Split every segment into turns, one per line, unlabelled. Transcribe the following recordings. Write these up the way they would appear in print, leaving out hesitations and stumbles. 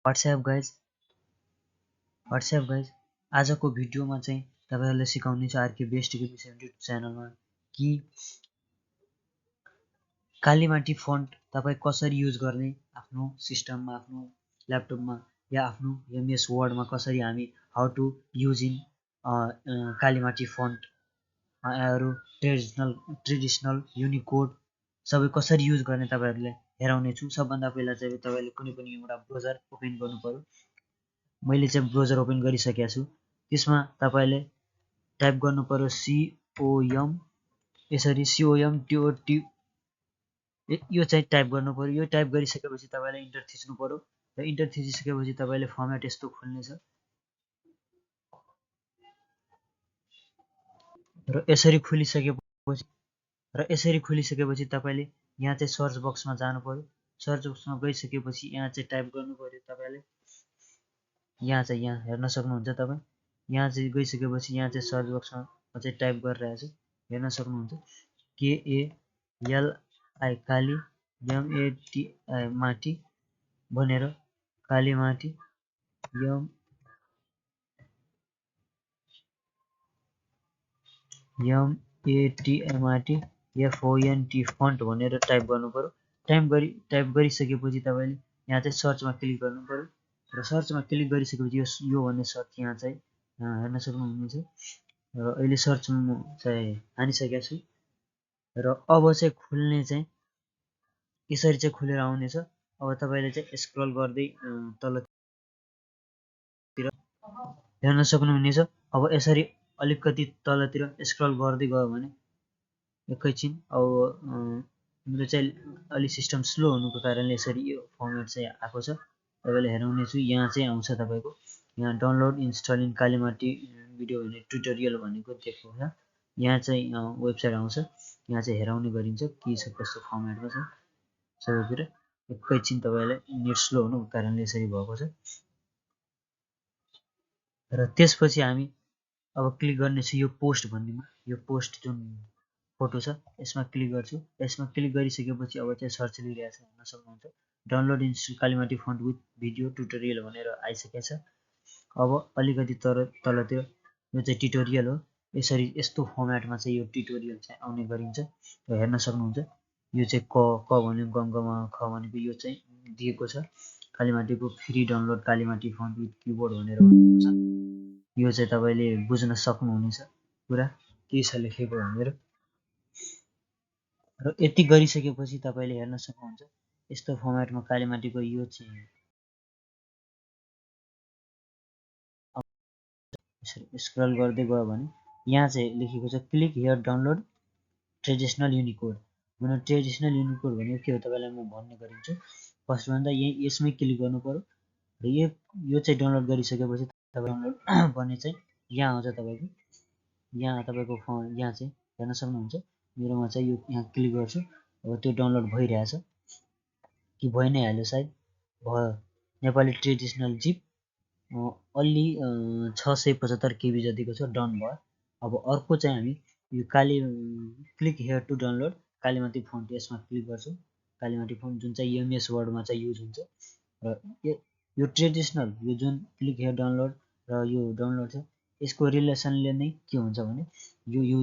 WhatsApp guys आजको भिडियोमा चाहिँ तपाईहरुले सिकाउने छु आरके बेस्ट युट्युब च्यानलमा कि कालीमाटी फन्ट तपाई कसरी युज गर्ने आफ्नो सिस्टममा आफ्नो ल्यापटपमा या आफ्नो एमएस वर्डमा कसरी हामी how to use in Kalimati font अरु ट्रेडिसनल युनिकोड सबै कसरी युज गर्ने तपाईहरुले हेराउने छु। सबभन्दा पहिला चाहिँ तपाईले कुनै पनि एउटा ब्राउजर ओपन गर्नुपर्यो। मैले चाहिँ ब्राउजर ओपन गरिसकेको छु। त्यसमा तपाईले टाइप गर्नुपर्यो COM यसरी COM TOT यो चाहिँ टाइप गर्नुपर्यो। यो टाइप गरिसकेपछि तपाईले इन्टर थिच्नु पर्यो र इन्टर थिचिसकेपछि तपाईले फर्मेट यस्तो खुल्नेछ र यसरी खुलिसकेपछि तपाईले यहाँ चाहिँ सर्च बक्समा जानु पर्यो। सर्च बक्समा गइसकेपछि यहाँ चाहिँ टाइप गर्नु पर्यो। तपाईले यहाँ हेर्न सक्नुहुन्छ। तपाई यहाँ चाहिँ गइसकेपछि यहाँ चाहिँ सर्च बक्समा चाहिँ टाइप गरिरहेको छु, हेर्न सक्नुहुन्छ। KALI काली MATI माटी भनेर कालीमाटी MATI FONT फन्ट भनेर टाइप गर्नु पर्यो। टाइप गरिसकेपछि तपाईले यहाँ चाहिँ सर्चमा क्लिक गर्नु पर्यो र सर्चमा क्लिक गरिसकेपछि यो भन्ने सर्च यहाँ चाहिँ हेर्न सक्नुहुन्छ र अहिले सर्च चाहिँ हानिसकेको छु र अब चाहिँ खुल्ने चाहिँ यसरी चाहिँ खुलेर आउनेछ। अब तपाईले चाहिँ स्क्रल गर्दै तलतिर हेर्न सक्नुहुनेछ। अब यसरी अलिकति तलतिर स्क्रल गर्दै गयो भने एकैछिन अब मेरो चाहिँ अलि सिस्टम स्लो हुनुको कारणले यसरी यो फर्मेट चाहिँ आएको छ। तपाईले हेर्नुहुनेछ यहाँ चाहिँ आउँछ तपाईको यहाँ डाउनलोड इन्स्टलिङ कालीमाटी भिडियो भन्ने ट्युटोरियल भनेको देखेको छ। यहाँ चाहिँ वेबसाइट आउँछ। यहाँ चाहिँ हेराउने गरिन्छ के छ कस्तो फर्मेटमा छ सबैतिर। एकैछिन तपाईलाई नेट स्लो हुनुको कारणले यसरी भएको छ र त्यसपछि हामी अब क्लिक गर्ने छ यो पोस्ट भन्नेमा। यो पोस्ट जुन फोटो छ यसमा क्लिक गर्छु। यसमा क्लिक गरिसकेपछि अब चाहिँ सर्च लिइरहेछ हेर्न सक्नुहुन्छ। Download install Kalimati font with video tutorial भनेर आइसकेको छ। अब अलिकति तलतिर यो चाहिँ ट्युटोरियल हो। यसरी यस्तो फर्मेटमा चाहिँ यो ट्युटोरियल चाहिँ आउने गरिन्छ र हेर्न सक्नुहुन्छ। यो चाहिँ क भन्यो गङ्गमा ख भनेको यो चाहिँ दिएको छ। कालीमाटीको free download Kalimati font with keyboard भनेर भनेको छ। यो चाहिँ तपाईले बुझ्न सक्नुहुनेछ पुरा के छ लेखेको भनेर। र यति गरिसकेपछि तपाईले हेर्न सक्नुहुन्छ यस्तो फर्मेटमा कालीमाटीको यो चाहिँ स्क्रल गर्दै गयो भने यहाँ चाहिँ लेखेको छ click here download traditional Unicode. भने ट्रेडिसनल युनिकोड भनेको के हो तपाईलाई म भन्ने गरिन्छु। फर्स्ट भन्दा यसमै क्लिक गर्नु पर्यो र यो चाहिँ डाउनलोड गरिसकेपछि तपाईँ डाउनलोड भन्ने चाहिँ यहाँ आउँछ तपाईको। यहाँ तपाईको यहाँ चाहिँ हेर्न सक्नुहुन्छ। मेरोमा चाहिँ यो यहाँ क्लिक गर्छु। अब त्यो डाउनलोड भइरहेछ कि भइ नै हाल्यो सायद भयो। नेपाली ट्रेडिसनल जिप अलि 675 KB जतिको छ डन भयो। अब अर्को चाहिँ हामी यो click here to download Kalimati font यसमा क्लिक गर्छौँ। कालीमाटी फन्ट जुन चाहिँ एमएस वर्डमा चाहिँ युज हुन्छ र यो ट्रेडिसनल यो जुन क्लिक हियर डाउनलोड र यो डाउनलोड छ यसको रिलेसनले नै के हुन्छ भने यो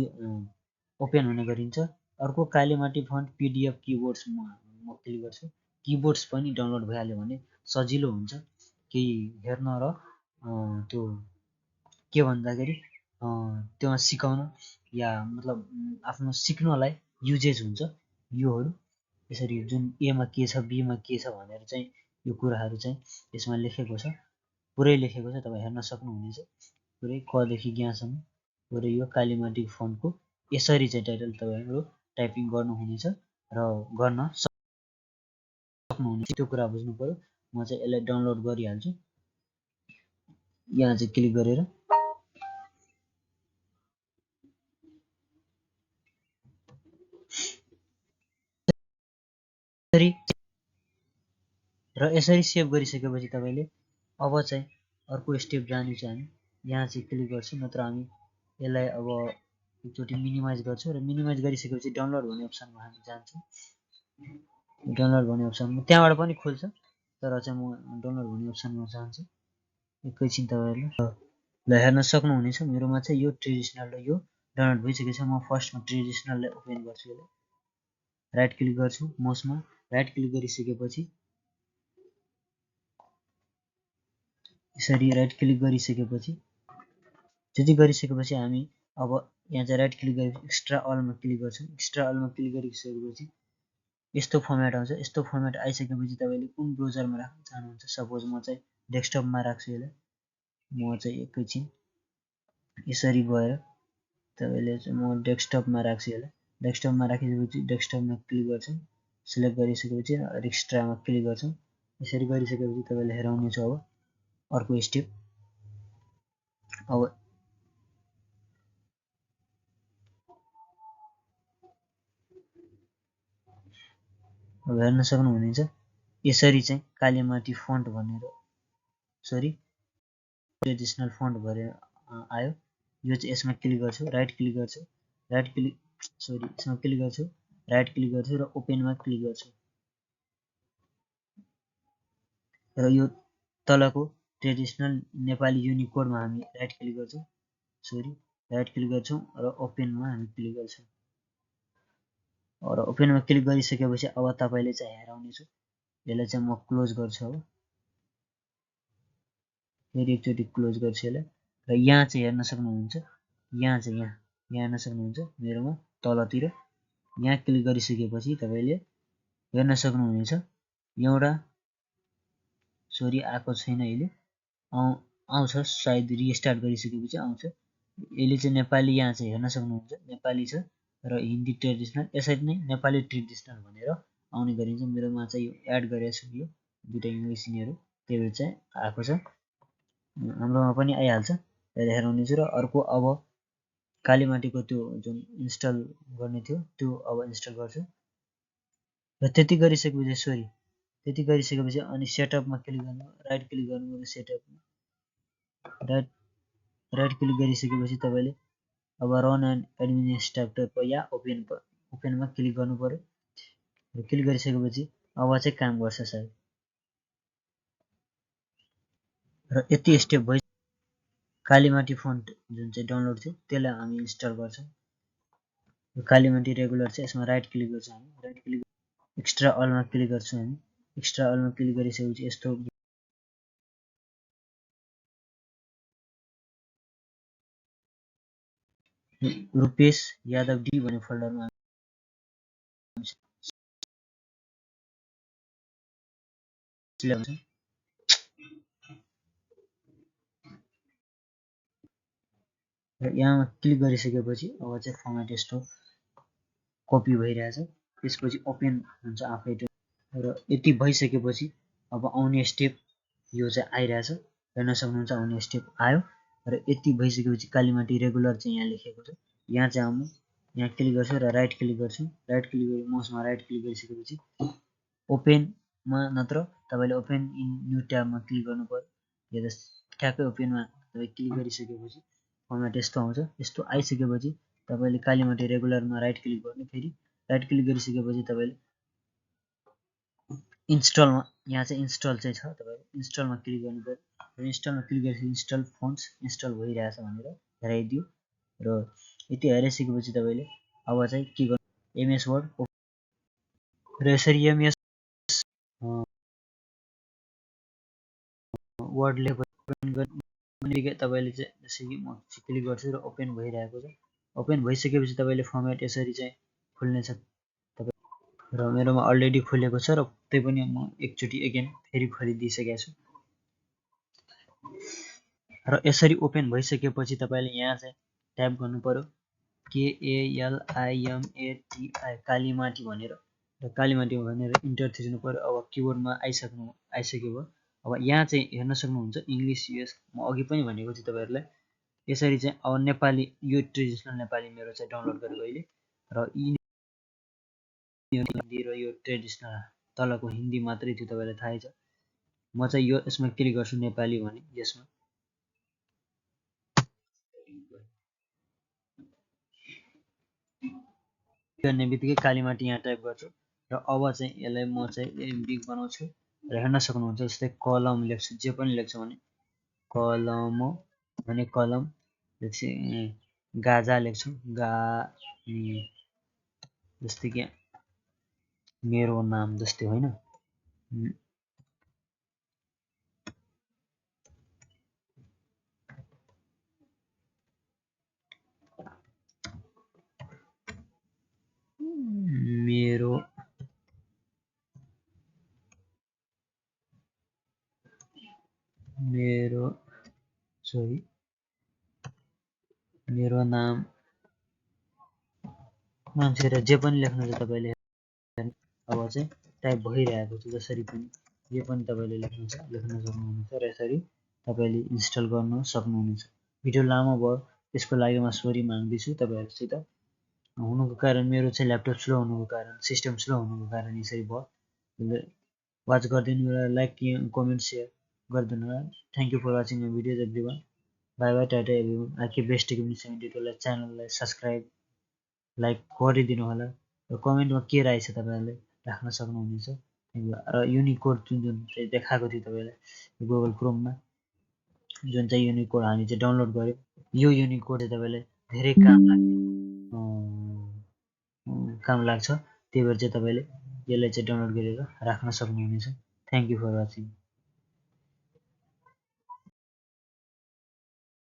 ओपन हुने गरिन्छ। अर्को कालीमाटी फन्ट PDF किबोर्ड्स म क्लिक गर्छु। किबोर्ड्स पनि डाउनलोड भइहाल्यो भने सजिलो हुन्छ केही हेर्न र त्यो के भन्दाखेरि त्योमा सिकाउन या मतलब आफ्नो सिक्नलाई युजेज हुन्छ योहरू। यसरी जुन एमा के छ बीमा के छ भनेर चाहिँ यो कुराहरू चाहिँ यसमा लेखेको छ। पुरै लेखेको छ तपाई हेर्न सक्नुहुनेछ। पुरै क देखि ज्ञसम्म पुरै यो कालीमाटी फन्टको यसरी चाहिँ टाइटल तपाईहरु टाइपिङ गर्नुहुनेछ र गर्न सक्नुहुनेछ। त्यो कुरा बुझ्नु पर्यो। म चाहिँ यसलाई डाउनलोड गरिहाल्छु। यहाँ चाहिँ क्लिक गरेर यसरी सेभ गरिसकेपछि तपाईले अब चाहिँ अर्को स्टेप जानु छ। हामी यहाँ चाहिँ क्लिक गर्छु नत्र हामी यसलाई अब एकचोटी मिनिमाइज गर्छु र मिनिमाइज गरिसकेपछि डाउनलोड भन्ने अप्सनमा हामी जान्छौँ। डाउनलोड भन्ने अप्सनमा त्यहाँबाट पनि खोल्छ तर चाहिँ म डाउनलोड भन्ने अप्सनमा जान्छु एकैछिन तपाईहरुले ल हेर्न सक्नुहुनेछ मेरोमा चाहिँ यो ट्रेडिसनल र यो डाउनलोड भइसकेको छ म फर्स्टमा ट्रेडिसनललाई ओपन गर्छु यसलाई राइट क्लिक गर्छु माउसमा राइट क्लिक गरिसकेपछि यसरी राइट क्लिक गरिसकेपछि त्यति गरिसकेपछि हामी अब यहाँ चाहिँ राइट क्लिक गरी एक्स्ट्रा अलमा क्लिक गर्छौं एक्स्ट्रा अलमा क्लिक गरिसकेपछि यस्तो फर्मेट आउँछ यस्तो फर्मेट आइसकेपछि तपाईले कुन ब्राउजरमा राख्न चाहनुहुन्छ सपोज म चाहिँ डेस्कटपमा राख्छु यसलाई म चाहिँ एकैछिन यसरी गएर तपाईले चाहिँ म डेस्कटपमा राख्छु यसलाई डेस्कटपमा राखिसकेपछि डेस्कटपमा क्लिक गर्छौं सिलेक्ट गरिसकेपछि एक्स्ट्रामा क्लिक गर्छौं यसरी गरिसकेपछि तपाईले हेराउनेछ अब अर्को स्टेप अब हेर्न सक्नुहुनेछ यसरी चाहिँ कालीमाटी फन्ट भनेर सरी ट्रेडिसनल फन्ट भनेर आयो यो चाहिँ यसमा क्लिक गर्छु राइट क्लिक गर्छु राइट क्लिक सरी यसमा क्लिक गर्छु राइट क्लिक गर्छु र ओपनमा क्लिक गर्छु र यो तलको ट्रेडिसनल नेपाली युनिकोडमा हामी राइट क्लिक गर्छौं सरी राइट क्लिक गर्छौं र ओपनमा हामी क्लिक गर्छौं र ओपनमा क्लिक गरिसकेपछि अब तपाईले चाहिँ हेराउनेछ यसलाई चाहिँ म क्लोज गर्छु अब फेरि एकचोटी क्लोज गर्छु यसलाई र यहाँ चाहिँ हेर्न सक्नुहुन्छ यहाँ चाहिँ यहाँ हेर्न सक्नुहुन्छ मेरोमा तलतिर यहाँ क्लिक गरिसकेपछि तपाईले हेर्न सक्नुहुनेछ एउटा सरी आएको छैन अहिले आउँछ सायद रिस्टार्ट गरिसकेपछि आउँछ यसले चाहिँ नेपाली यहाँ चाहिँ हेर्न सक्नुहुन्छ नेपाली छ र हिन्दी ट्रेडिसनल यसरी नै नेपाली ट्रेडिसनल भनेर आउने गरिन्छ मेरोमा चाहिँ यो एड गरेको छु यो दुईटा इङ्ग्लिस यिनीहरु त्यही भएर चाहिँ आएको छ हाम्रोमा पनि आइहाल्छ यसले हेराउनेछु र अर्को अब कालीमाटीको त्यो जुन इन्स्टल गर्ने थियो त्यो अब इन्स्टल गर्छु र त्यति गरिसकेपछि सरी त्यति गरिसकेपछि अनि सेटअपमा क्लिक गर्नु राइट क्लिक गर्नु सेटअपमा राइट क्लिक गरिसकेपछि तपाईले अब रन एन्ड एडमिनिस्ट्रेटर या ओपनमा क्लिक गर्नु पर्यो र क्लिक गरिसकेपछि अब चाहिँ काम गर्छ सायद र यति स्टेप भइ कालीमाटी फन्ट जुन चाहिँ डाउनलोड थियो त्यसलाई हामी इन्स्टल गर्छौं कालीमाटी रेगुलर चाहिँ यसमा राइट क्लिक गर्छौं हामी राइट क्लिक एक्स्ट्रा अलमा क्लिक गर्छौं हामी एक्स्ट्रा अलमा क्लिक गरिसकेपछि यस्तो रुपेश यादव डी भन्ने फोल्डरमा ल्याउँछौं र यहाँ क्लिक गरिसकेपछि अब चाहिँ फर्मेट यस्तो कपी भइरहेछ त्यसपछि ओपन हुन्छ आफै र यति भइसकेपछि अब आउने स्टेप यो चाहिँ आइरहेछ हेर्न सक्नुहुन्छ आउने स्टेप आयो र यति भइसकेपछि कालीमाटी रेगुलर चाहिँ यहाँ लेखेको छ यहाँ चाहिँ आउनु यहाँ क्लिक गर्छु र राइट क्लिक गर्छु राइट क्लिक गरी माउसमा राइट क्लिक गरिसकेपछि ओपनमा नत्र तपाईले ओपन इन न्यू ट्याबमा क्लिक गर्नु पर्यो या ठ्याक्कै ओपनमा तपाई क्लिक गरिसकेपछि फर्मेट यस्तो आउँछ यस्तो आइसकेपछि तपाईले कालीमाटी रेगुलरमा राइट क्लिक गर्नु फेरि राइट क्लिक गरिसकेपछि तपाईले इन्स्टलमा यहाँ चाहिँ इन्स्टल चाहिँ छ तपाईले इन्स्टलमा क्लिक गर्नु पर्यो र इन्स्टलमा क्लिक गरेपछि इन्स्टल फोन्ट्स इन्स्टल भइरहेछ भनेर हेराइदियो र यति हेरिसकेपछि तपाईले अब चाहिँ के गर्नु एमएस वर्ड र यसरी एमएस वर्ड लेखेपछि तपाईले चाहिँ जसरी म क्लिक गर्छु र ओपन भइरहेको छ ओपन भइसकेपछि तपाईले फर्मेट यसरी चाहिँ खुल्नेछ र मेरोमा अलरेडी खुलेको छ र त्यही पनि म एकचोटी अगेन फेरि खोलिदिइसकेको छु र यसरी ओपन भइसकेपछि तपाईले यहाँ चाहिँ टाइप गर्नु पर्यो KALIMATI कालीमाटी भनेर र कालीमाटी भनेर इन्टर थिच्नु पर्यो अब किबोर्डमा आइसक्यो अब यहाँ चाहिँ हेर्न सक्नुहुन्छ इङ्ग्लिस युएस म अघि पनि भनेको थिएँ तपाईहरुलाई यसरी चाहिँ अब नेपाली यो ट्रेडिसनल नेपाली मेरो चाहिँ डाउनलोड गरेको अहिले र हिन्दी र यो ट्रेडिसनल तलको हिन्दी मात्रै थियो तपाईलाई थाहै छ म चाहिँ यो यसमा क्लिक गर्छु नेपाली भने यसमा गर्ने बित्तिकै कालीमाटी यहाँ टाइप गर्छु र अब चाहिँ यसलाई म चाहिँ बिग बनाउँछु हेर्न सक्नुहुन्छ। जस्तै कलम लेख्छु, जे पनि लेख्छु भने कलम भने कलम लेख्छु, गाजा लेख्छु गा, जस्तै कि मेरो नाम जस्तै होइन, मेरो मेरो सरी मेरो नाम मान्छेले जे पनि लेख्नु छ तपाईँले अब चाहिँ टाइप भइरहेको छ। जसरी पनि जे पनि तपाईँले लेख्न सक्नुहुन्छ र यसरी तपाईँले इन्स्टल गर्न सक्नुहुनेछ। भिडियो लामो भयो, त्यसको लागि म सरी माग्दैछु तपाईँहरूसित। हुनुको कारण मेरो चाहिँ ल्यापटप स्लो हुनुको कारण, सिस्टम स्लो हुनुको कारण यसरी भयो। वाच गरिदिनु होला, लाइक कमेन्ट सेयर गरिदिनु होला। Thank you for watching my videos everyone. Bye bye, tata everyone. I keep best technique च्यानललाई सब्सक्राइब लाइक गरिदिनु होला र कमेन्टमा के राय छ तपाईँहरूले राख्न सक्नुहुनेछ। र युनिकोड जुन चाहिँ देखाएको थियो तपाईँलाई गुगल क्रोममा, जुन चाहिँ युनिकोड हामी चाहिँ डाउनलोड गर्यो, यो युनिकोड चाहिँ तपाईँलाई धेरै काम लाग्छ। त्यही भएर चाहिँ तपाईँले यसलाई चाहिँ डाउनलोड गरेर राख्न सक्नुहुनेछ। Thank you for watching.